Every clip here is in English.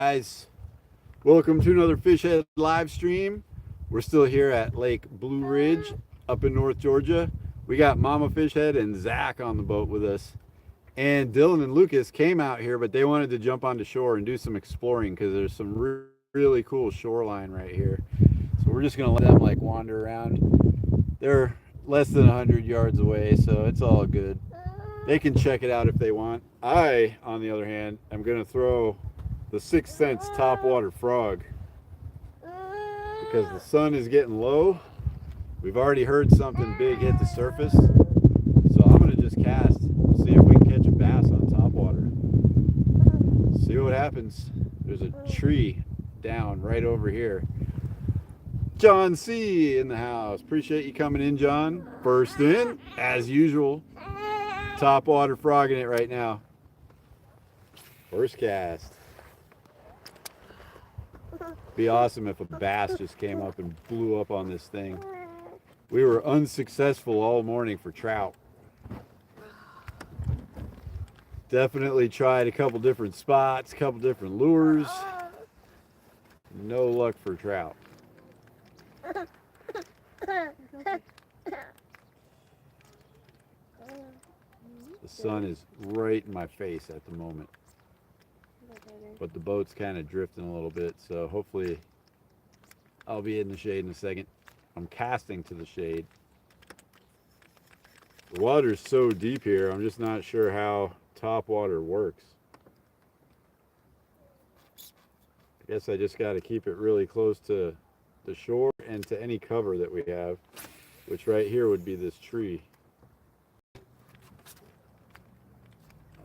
Guys, welcome to another Fish Head live stream. We're still here at Lake Blue Ridge up in North Georgia. We got Mama Fish Head and Zach on the boat with us. And Dylan and Lucas came out here, but they wanted to jump onto shore and do some exploring because there's some really cool shoreline right here. So we're just going to let them like wander around. They're less than 100 yards away, so it's all good. They can check it out if they want. I, on the other hand, am going to throw the Sixth Sense Topwater frog because the sun is getting low. We've already heard something big hit the surface, so I'm going to just cast, see if we can catch a bass on topwater. See what happens. There's a tree down right over here. John C. in the house. Appreciate you coming in, John. First in, as usual. Topwater frogging it right now. First cast. Be awesome if a bass just came up and blew up on this thing. We were unsuccessful all morning for trout. Definitely tried a couple different spots, a couple different lures. No luck for trout. The sun is right in my face at the moment. But the boat's kind of drifting a little bit, so hopefully I'll be in the shade in a second. I'm casting to the shade. The water's so deep here, I'm just not sure how topwater works. I guess I just got to keep it really close to the shore and to any cover that we have, which right here would be this tree.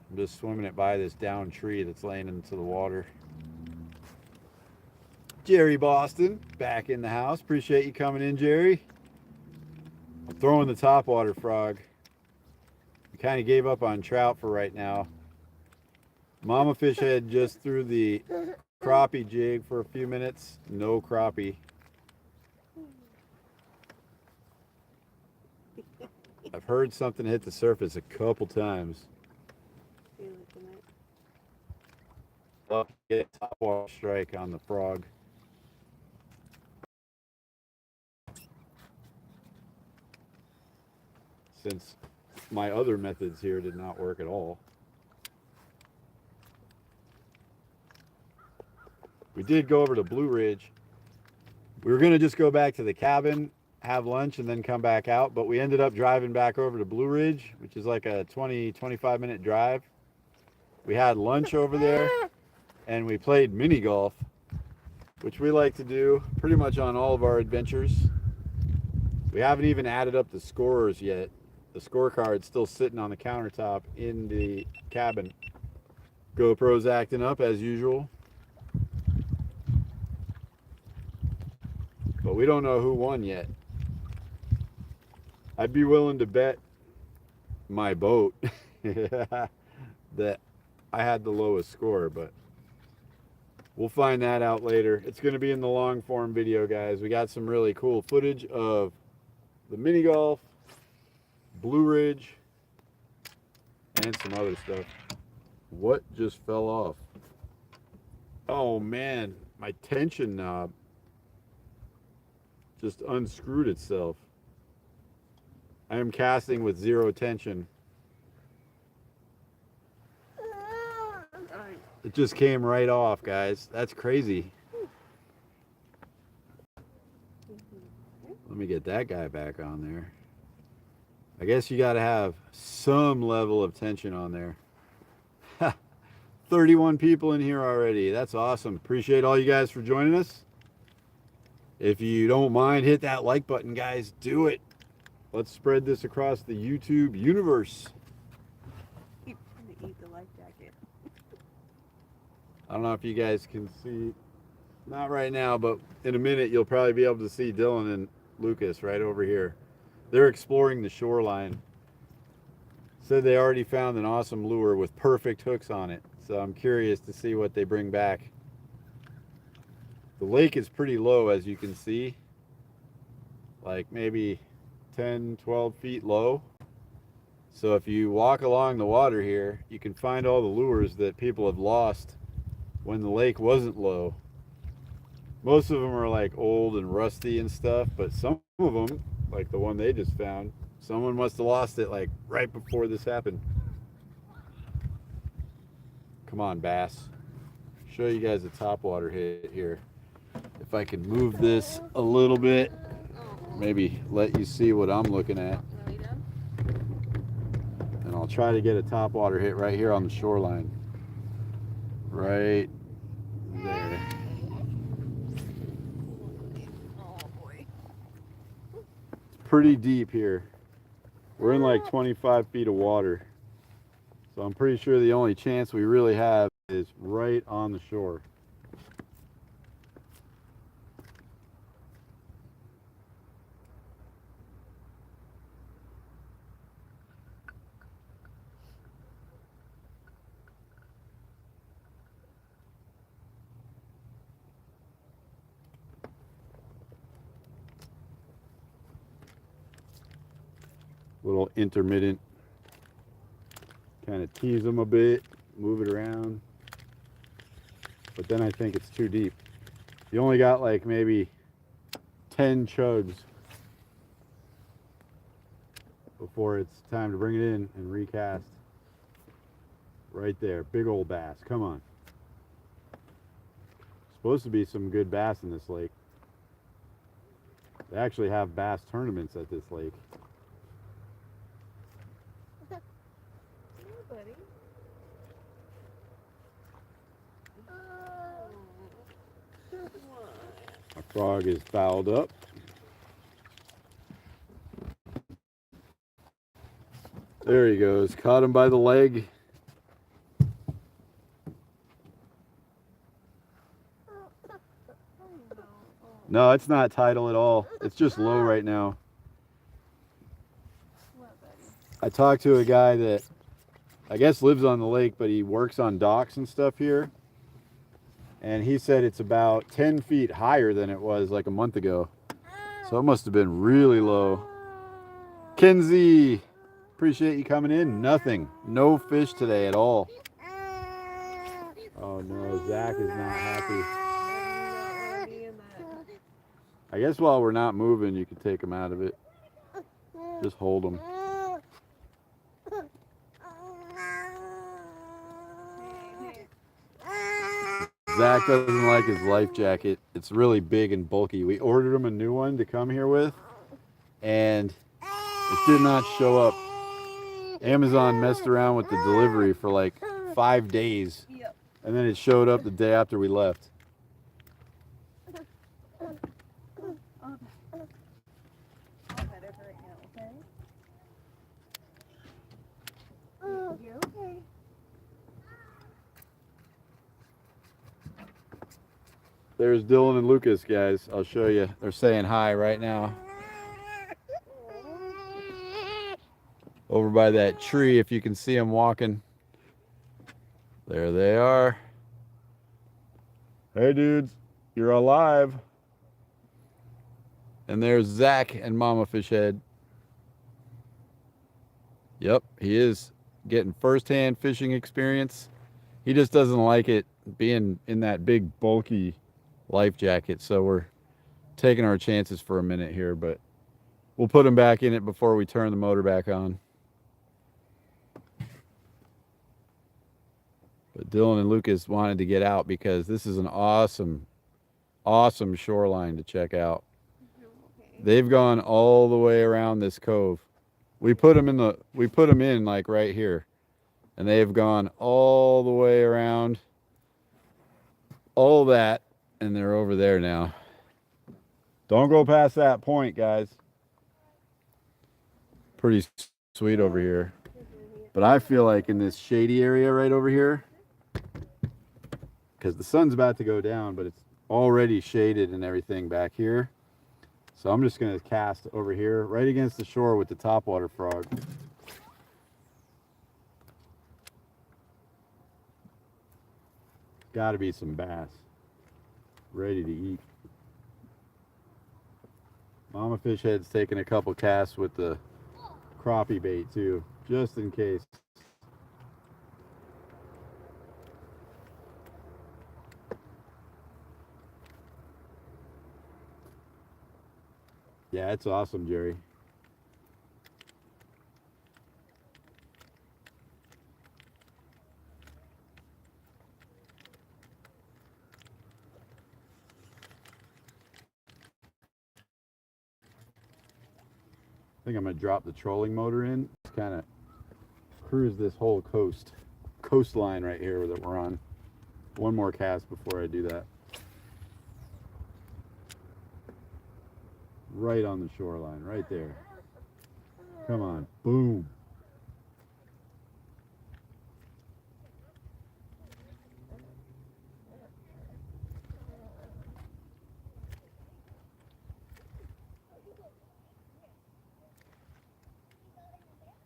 I'm just swimming it by this down tree that's laying into the water. Jerry Boston, back in the house. Appreciate you coming in, Jerry. I'm throwing the topwater frog. We kind of gave up on trout for right now. Mama Fish Head just threw the crappie jig for a few minutes. No crappie. I've heard something hit the surface a couple times. Love to get a topwater strike on the frog. Since my other methods here did not work at all. We did go over to Blue Ridge. We were going to just go back to the cabin, have lunch, and then come back out, but we ended up driving back over to Blue Ridge, which is like a 20-25 minute drive. We had lunch over there, and we played mini golf, which we like to do pretty much on all of our adventures. We haven't even added up the scores yet. The scorecard's still sitting on the countertop in the cabin. GoPro's acting up as usual. But we don't know who won yet. I'd be willing to bet my boat that I had the lowest score, but we'll find that out later. It's going to be in the long form video, guys. We got some really cool footage of the mini golf, Blue Ridge, and some other stuff. What just fell off? Oh man, my tension knob just unscrewed itself. I am casting with zero tension. It just came right off, guys. That's crazy. Let me get that guy back on there. I guess you got to have some level of tension on there. 31 people in here already. That's awesome. Appreciate all you guys for joining us. If you don't mind, hit that like button, guys. Do it. Let's spread this across the YouTube universe. He's gonna eat the life jacket. I don't know if you guys can see. Not right now, but in a minute you'll probably be able to see Dylan and Lucas right over here. They're exploring the shoreline. Said they already found an awesome lure with perfect hooks on it. So I'm curious to see what they bring back. The lake is pretty low, as you can see. Like maybe 10, 12 feet low. So if you walk along the water here, you can find all the lures that people have lost when the lake wasn't low. Most of them are like old and rusty and stuff, but some of them, like the one they just found, someone must have lost it like right before this happened. Come on, bass. Show you guys a topwater hit here. If I can move this a little bit, maybe let you see what I'm looking at. And I'll try to get a topwater hit right here on the shoreline. Right there. Oh boy. It's pretty deep here. We're in like 25 feet of water. So I'm pretty sure the only chance we really have is right on the shore. Little intermittent, kind of tease them a bit, move it around. But then I think it's too deep. You only got like maybe 10 chugs before it's time to bring it in and recast. Right there, big old bass, come on. Supposed to be some good bass in this lake. They actually have bass tournaments at this lake. Buddy. My frog is fouled up. There he goes. Caught him by the leg. No, it's not tidal at all. It's just low right now. I talked to a guy that I guess lives on the lake, but he works on docks and stuff here. And he said it's about 10 feet higher than it was like a month ago. So it must have been really low. Kinsey, appreciate you coming in. Nothing. No fish today at all. Oh no, Zach is not happy. I guess while we're not moving, you can take him out of it. Just hold him. Zach doesn't like his life jacket. It's really big and bulky. We ordered him a new one to come here with, and it did not show up. Amazon messed around with the delivery for like 5 days, and then it showed up the day after we left. You're okay. There's Dylan and Lucas, guys. I'll show you. They're saying hi right now. Over by that tree, if you can see them walking. There they are. Hey, dudes. You're alive. And there's Zach and Mama Fishhead. Yep, he is getting first-hand fishing experience. He just doesn't like it being in that big, bulky life jacket, so we're taking our chances for a minute here, but we'll put him back in it before we turn the motor back on. But Dylan and Lucas wanted to get out because this is an awesome shoreline to check out. They've gone all the way around this cove. We put them in like right here, and they've gone all the way around all that, and they're over there now. Don't go past that point, guys. Pretty sweet over here. But I feel like in this shady area right over here, because the sun's about to go down, but it's already shaded and everything back here. So I'm just going to cast over here right against the shore with the topwater frog. Got to be some bass ready to eat. Mama Fishhead's taking a couple casts with the crappie bait too, just in case. Yeah, it's awesome, Jerry. I think I'm gonna drop the trolling motor in. Just kind of cruise this whole coastline right here that we're on. One more cast before I do that. Right on the shoreline, right there. Come on, boom.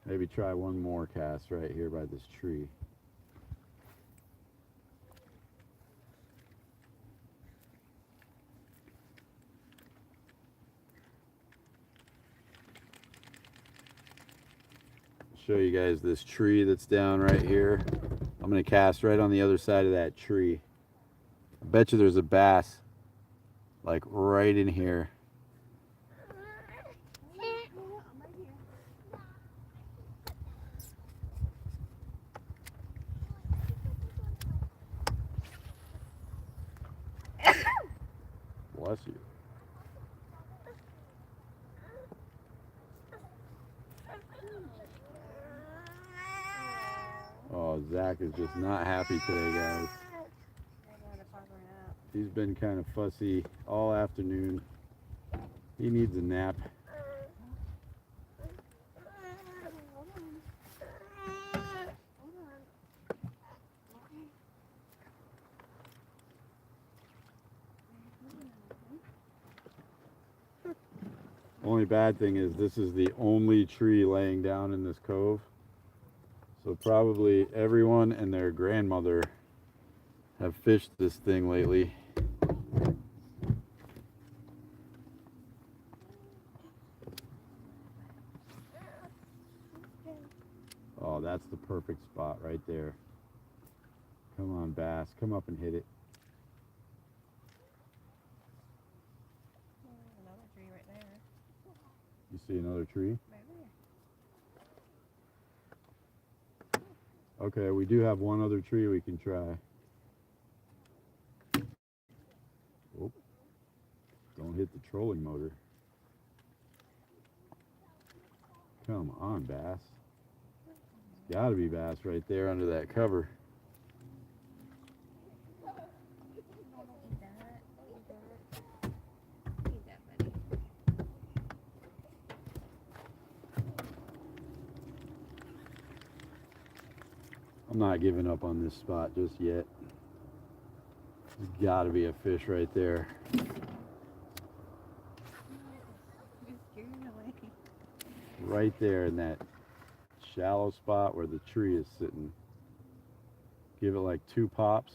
Maybe try one more cast right here by this tree. Show you guys this tree that's down right here. I'm gonna cast right on the other side of that tree. I bet you there's a bass like right in here. Bless you. Oh, Zach is just not happy today, guys. He's been kind of fussy all afternoon. He needs a nap. Only bad thing is this is the only tree laying down in this cove. So probably everyone and their grandmother have fished this thing lately. Oh, that's the perfect spot right there. Come on, bass. Come up and hit it. Another tree right there. You see another tree? Right there. Okay, we do have one other tree we can try. Oh, don't hit the trolling motor. Come on, bass. It's gotta be bass right there under that cover. I'm not giving up on this spot just yet. There's gotta be a fish right there. Right there in that shallow spot where the tree is sitting. Give it like 2 pops.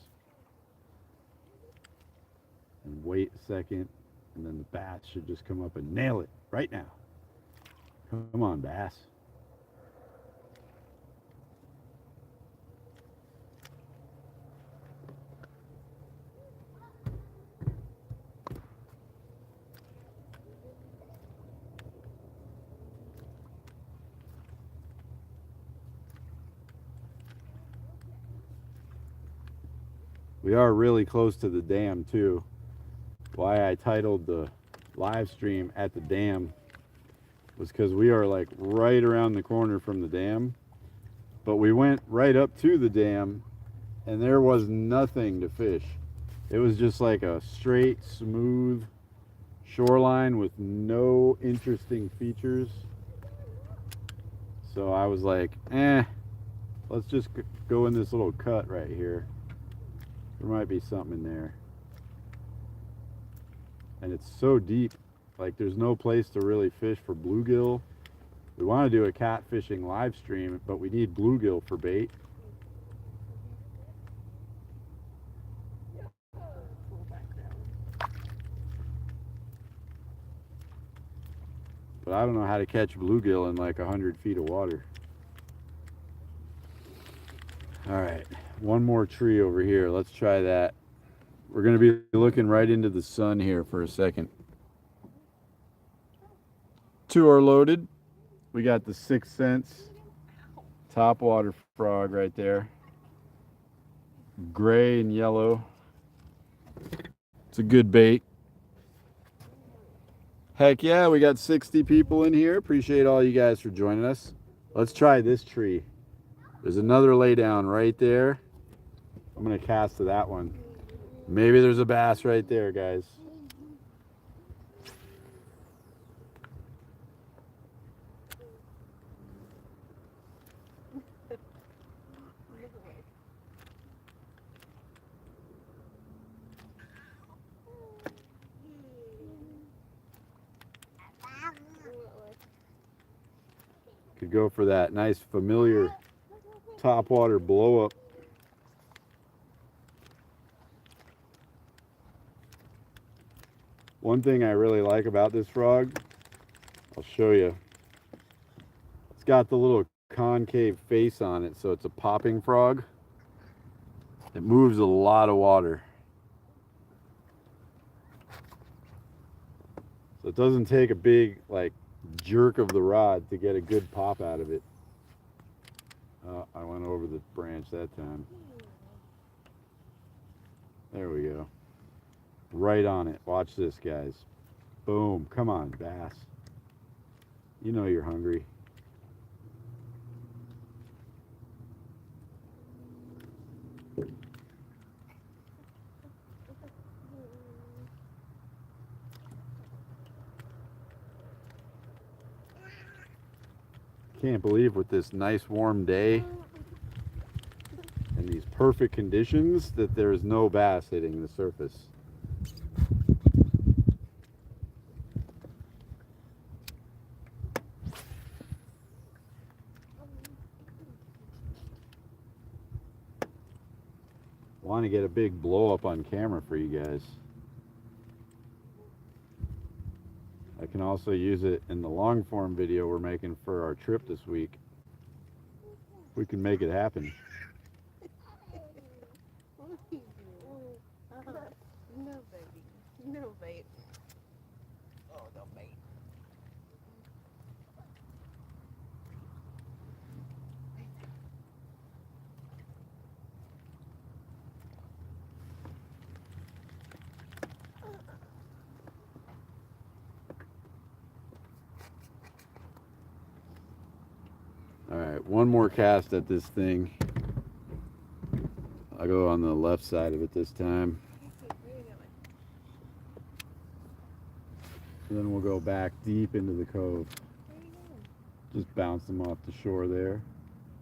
And wait a second. And then the bass should just come up and nail it right now. Come on, bass. We are really close to the dam too. Why I titled the live stream "At the Dam" was because we are like right around the corner from the dam. But we went right up to the dam and there was nothing to fish. It was just like a straight, smooth shoreline with no interesting features. So I was like, let's just go in this little cut right here. There might be something in there. And it's so deep, like there's no place to really fish for bluegill. We want to do a catfishing live stream, but we need bluegill for bait. But I don't know how to catch bluegill in like 100 feet of water. All right, one more tree over here. Let's try that. We're going to be looking right into the sun here for a second. two are loaded. We got the 6 Sense topwater frog right there. Gray and yellow. It's a good bait. Heck yeah, we got 60 people in here. Appreciate all you guys for joining us. Let's try this tree. There's another laydown right there. I'm gonna cast to that one. Maybe there's a bass right there, guys. Could go for that nice familiar topwater blow up. One thing I really like about this frog, I'll show you. It's got the little concave face on it, so it's a popping frog. It moves a lot of water. So it doesn't take a big like jerk of the rod to get a good pop out of it. Oh, I went over the branch that time. There we go. Right on it. Watch this, guys. Boom. Come on, bass. You know you're hungry. Can't believe with this nice warm day and these perfect conditions that there is no bass hitting the surface. Want to get a big blow up on camera for you guys. I can also use it in the long form video we're making for our trip this week. We can make it happen. No, baby. No, babe. Oh, no, babe. All right, one more cast at this thing. I'll go on the left side of it this time. And then we'll go back deep into the cove. Just bounce them off the shore there.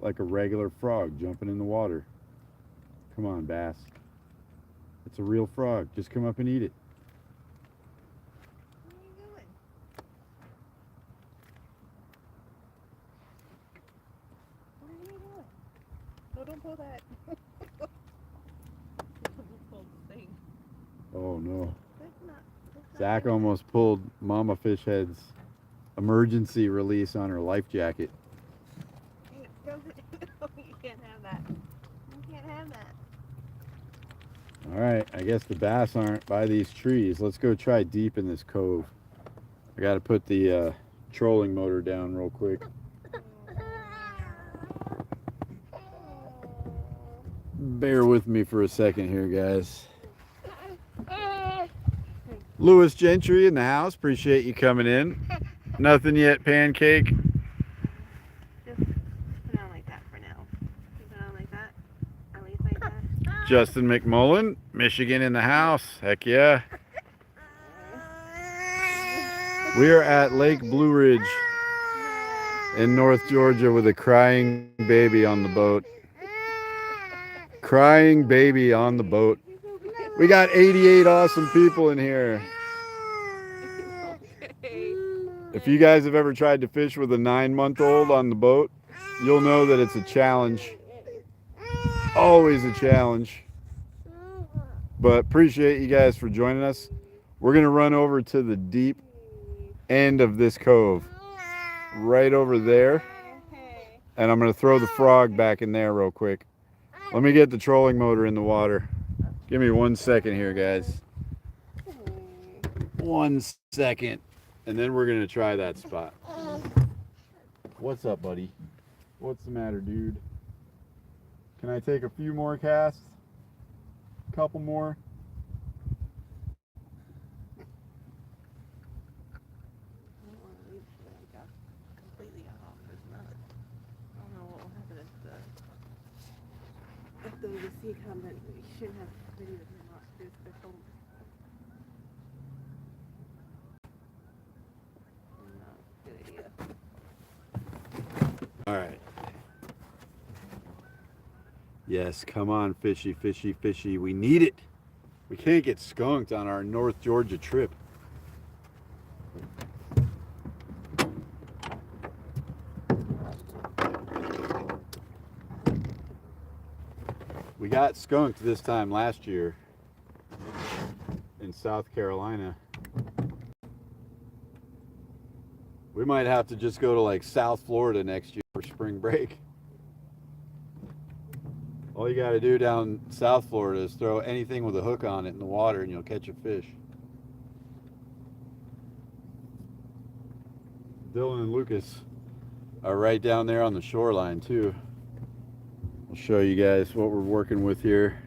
Like a regular frog jumping in the water. Come on, bass. It's a real frog. Just come up and eat it. What are you doing? What are you doing? No, don't pull that. Don't pull the thing. Oh no. That's not Zach almost pulled Mama Fishhead's emergency release on her life jacket. Hey, no, you can't have that. You can't have that. All right, I guess the bass aren't by these trees. Let's go try deep in this cove. I got to put the trolling motor down real quick. Bear with me for a second here, guys. Lewis Gentry in the house. Appreciate you coming in. Nothing yet, Pancake. Just put it on like that for now. Keep it on like that. At least like that. Justin McMullen, Michigan in the house. Heck yeah. We are at Lake Blue Ridge in North Georgia with a crying baby on the boat. Crying baby on the boat. We got 88 awesome people in here. If you guys have ever tried to fish with a 9-month-old on the boat, you'll know that it's a challenge. Always a challenge. But appreciate you guys for joining us. We're going to run over to the deep end of this cove. Right over there. And I'm going to throw the frog back in there real quick. Let me get the trolling motor in the water. Give me 1 second here, guys. 1 second. and then we're gonna try that spot. What's up, buddy? What's the matter, dude? Can I take a few more casts? Couple more? I don't want to leave like completely off. It's not. I don't know what will happen if the sea comes in. We shouldn't have video of him not do special. No, good idea. All right. Yes, come on, fishy, fishy, fishy. We need it. We can't get skunked on our North Georgia trip. We got skunked this time last year in South Carolina. We might have to just go to like South Florida next year for spring break. All you got to do down South Florida is throw anything with a hook on it in the water and you'll catch a fish. Dylan and Lucas are right down there on the shoreline too. I'll show you guys what we're working with here.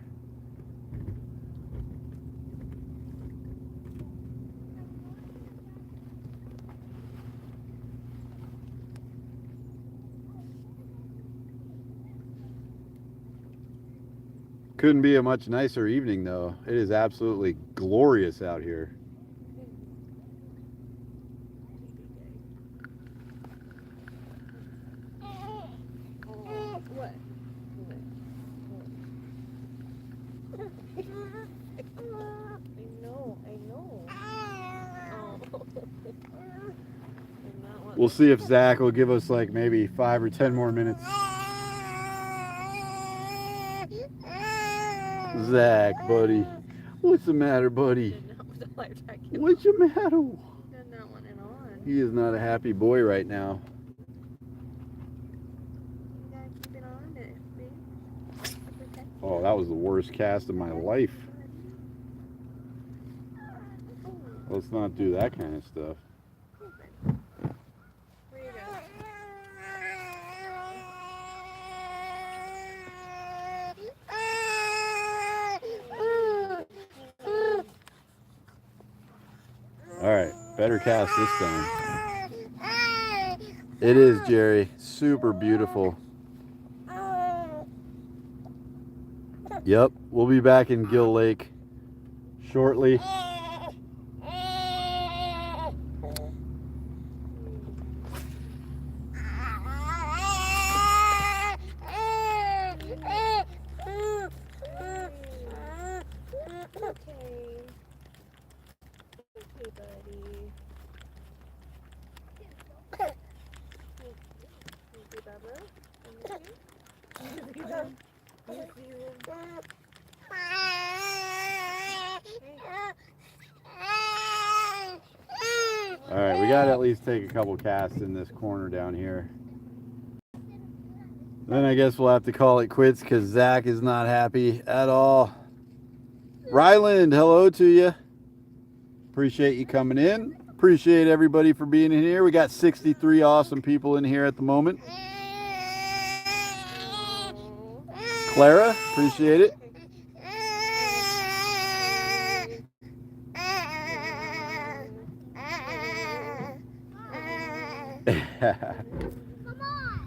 Couldn't be a much nicer evening though. It is absolutely glorious out here. What? I know. We'll see if Zach will give us like maybe 5 or 10 more minutes. Zach, buddy. What's the matter, buddy? What's the matter? He is not a happy boy right now. Oh, that was the worst cast of my life. Let's not do that kind of stuff. All right, better cast this time. It is, Jerry. Super beautiful. Yep, we'll be back in Gill Lake shortly. All right, we gotta at least take a couple casts in this corner down here. Then I guess we'll have to call it quits because Zach is not happy at all. Ryland, hello to you. Appreciate you coming in. Appreciate everybody for being in here. We got 63 awesome people in here at the moment. Clara, appreciate it.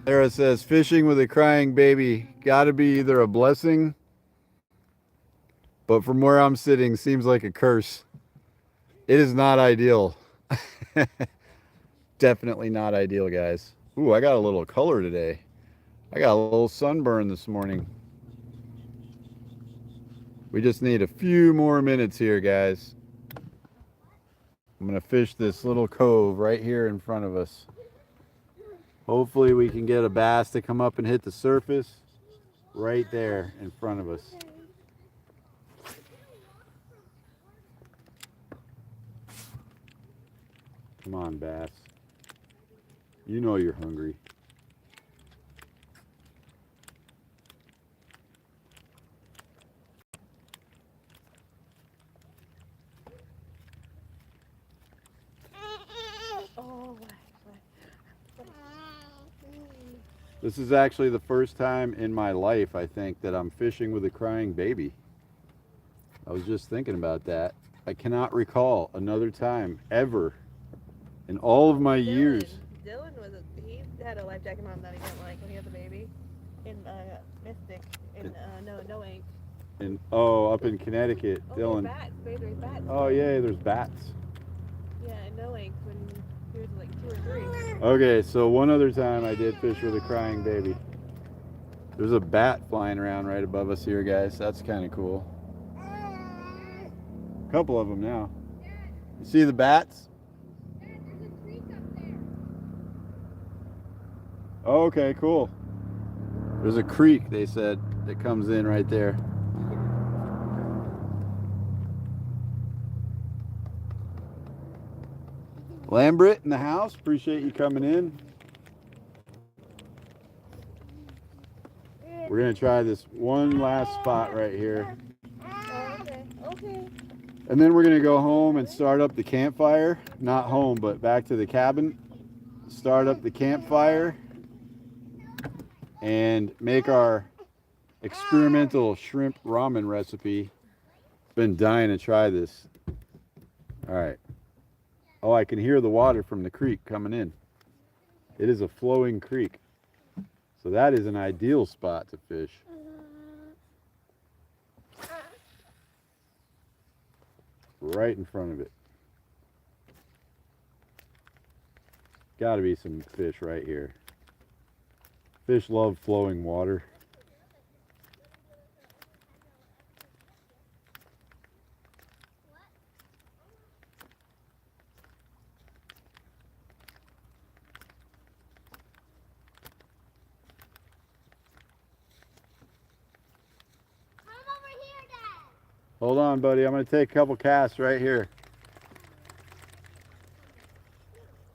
Sarah says, fishing with a crying baby gotta be either a blessing, but from where I'm sitting, seems like a curse. It is not ideal. Definitely not ideal, guys. Ooh, I got a little color today. I got a little sunburn this morning. We just need a few more minutes here, guys. I'm gonna fish this little cove right here in front of us. Hopefully we can get a bass to come up and hit the surface right there in front of us. Come on, bass. You know you're hungry. This is actually the first time in my life, I think, that I'm fishing with a crying baby. I was just thinking about that. I cannot recall another time ever in all of my years. Dylan he had a life jacket on that he didn't like when he had the baby in Mystic in no ink. And oh, up in Connecticut, Oh, Dylan. bats, babe, there's bats. Oh yay, there's bats. Yeah, in no ink when he was like 2 or 3. Okay, so one other time I did fish with a crying baby. There's a bat flying around right above us here, guys. That's kind of cool. A couple of them now. You see the bats? There's a creek up there. Oh, okay, cool. There's a creek, they said, that comes in right there. Lambert in the house, appreciate you coming in. We're gonna try this one last spot right here. Okay. And then we're gonna go home and start up the campfire. Not home, but back to the cabin. Start up the campfire and make our experimental shrimp ramen recipe. Been dying to try this. All right. Oh, I can hear the water from the creek coming in. It is a flowing creek. So that is an ideal spot to fish. Right in front of it. Got to be some fish right here. Fish love flowing water. Hold on, buddy. I'm going to take a couple casts right here.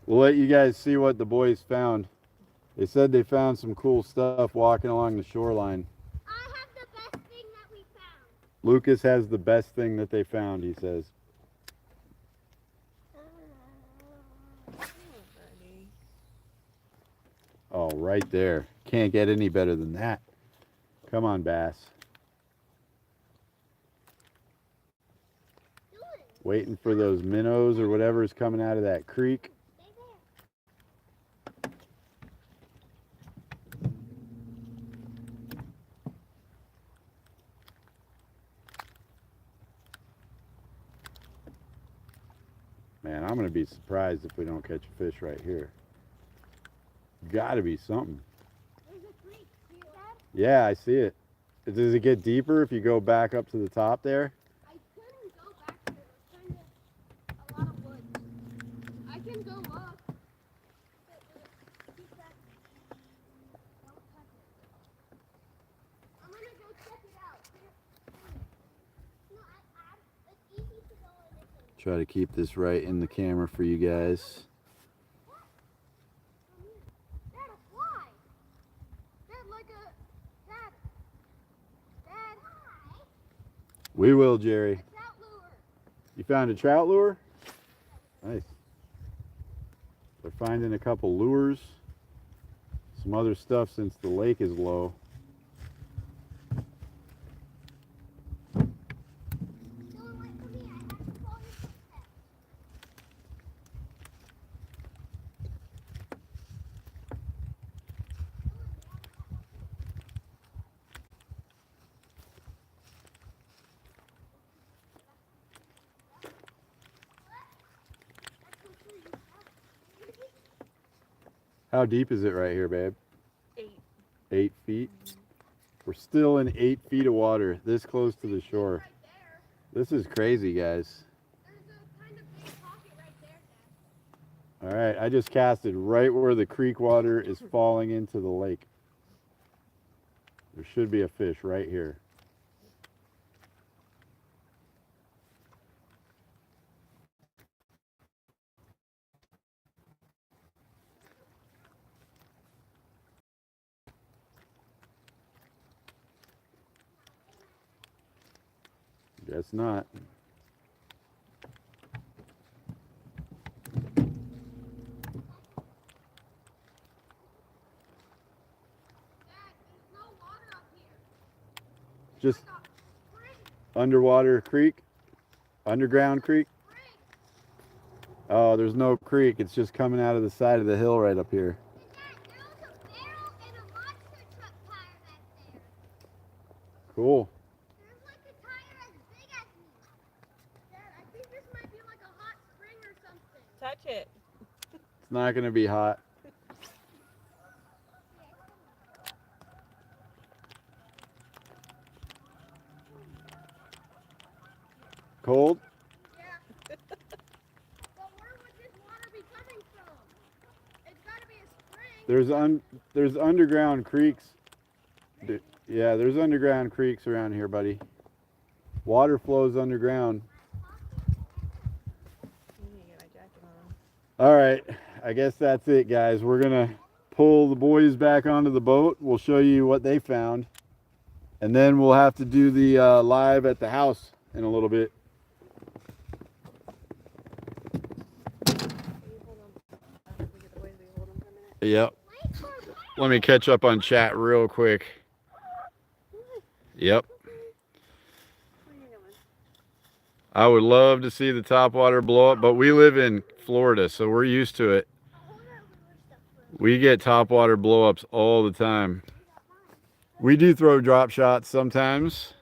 We'll let you guys see what the boys found. They said they found some cool stuff walking along the shoreline. I have the best thing that we found. Lucas has the best thing that they found, he says. Oh, right there. Can't get any better than that. Come on, bass. Waiting for those minnows or whatever is coming out of that creek. Man, I'm going to be surprised if we don't catch a fish right here. Got to be something. There's a creek. See that? Yeah, I see it. Does it get deeper if you go back up to the top there? I couldn't go back there. It was kind of a lot of woods. I can go look. Keep that. Don't touch it. I'm gonna go check it out. No, it's easy to go in this one. Try to keep this right in the camera for you guys. Dad, a fly. Dad, like a... Dad. Dad. We will, Jerry. A trout lure. You found a trout lure? Nice. They're finding a couple lures. Some other stuff since the lake is low. Dylan, wait for me. I have to follow your footsteps. How deep is it right here, babe? 8. 8 feet. We're still in 8 feet of water, this close to the shore. Right there. This is crazy, guys. There's a kind of big pocket right there, Dad. All right, I just casted right where the creek water is falling into the lake. There should be a fish right here. Guess not. Just underwater creek? Underground creek? Oh, there's no creek. It's just coming out of the side of the hill right up here. Cool. There's like a tire as big as me. Dad, I think this might be like a hot spring or something. Touch it. It's not going to be hot. Cold? Yeah. But where would this water be coming from? It's got to be a spring. There's underground creeks. Yeah, there's underground creeks around here, buddy. Water flows underground. All right, I guess that's it, guys. We're gonna pull the boys back onto the boat. We'll show you what they found, and then we'll have to do the live at the house in a little bit. Yep. Let me catch up on chat real quick. Yep. I would love to see the topwater blow up, but we live in Florida, so we're used to it. We get topwater blow-ups all the time. We do throw drop shots sometimes.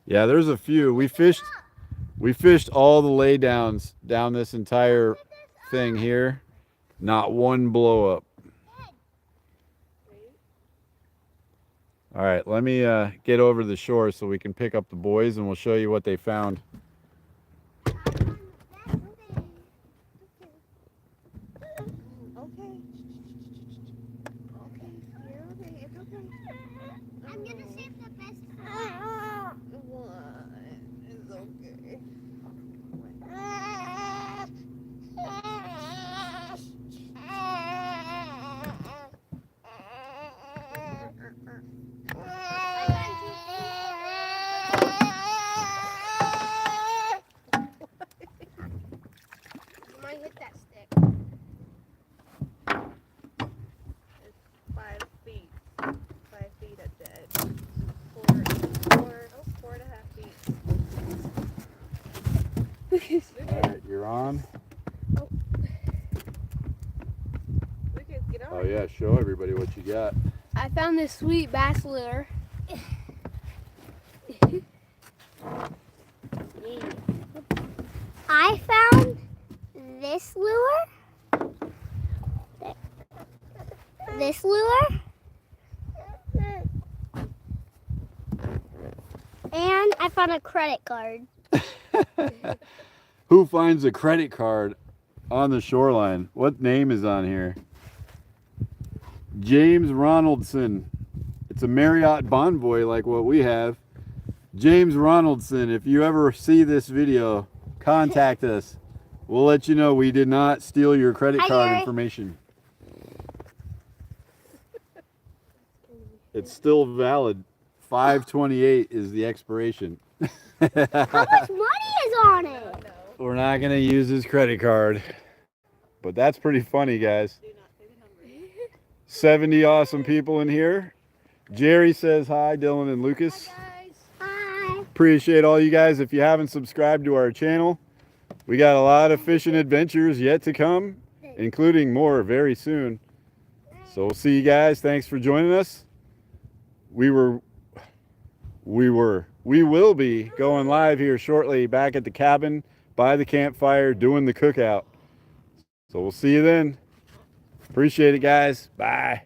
Yeah, there's a few. We fished all the laydowns down this entire thing here. Not one blow up. All right, let me get over to the shore so we can pick up the boys and we'll show you what they found. Okay. You're okay. It's okay. I'm gonna save the best for What? It's okay. You might hit that stick. It's 5 feet. 5 feet at the edge. 4.5 feet. All right, you're on. Lucas, get on. Oh yeah, show everybody what you got. I found this sweet bass lure. I found this lure. This lure. And I found a credit card. Who finds a credit card on the shoreline? What name is on here? James Ronaldson. It's a Marriott Bonvoy like what we have. James Ronaldson, if you ever see this video, contact us. We'll let you know we did not steal your credit Hi, card Gary. information. It's still valid. 5/28 is the expiration. How much money is on it? No. We're not going to use his credit card. But that's pretty funny, guys. Do not say the number. 70 awesome people in here. Jerry says hi, Dylan and Lucas. Guys. Hi. Appreciate all you guys. If you haven't subscribed to our channel, we got a lot of fishing adventures yet to come, including more very soon. So we'll see you guys. Thanks for joining us. We will be going live here shortly back at the cabin by the campfire doing the cookout. So we'll see you then. Appreciate it, guys. Bye.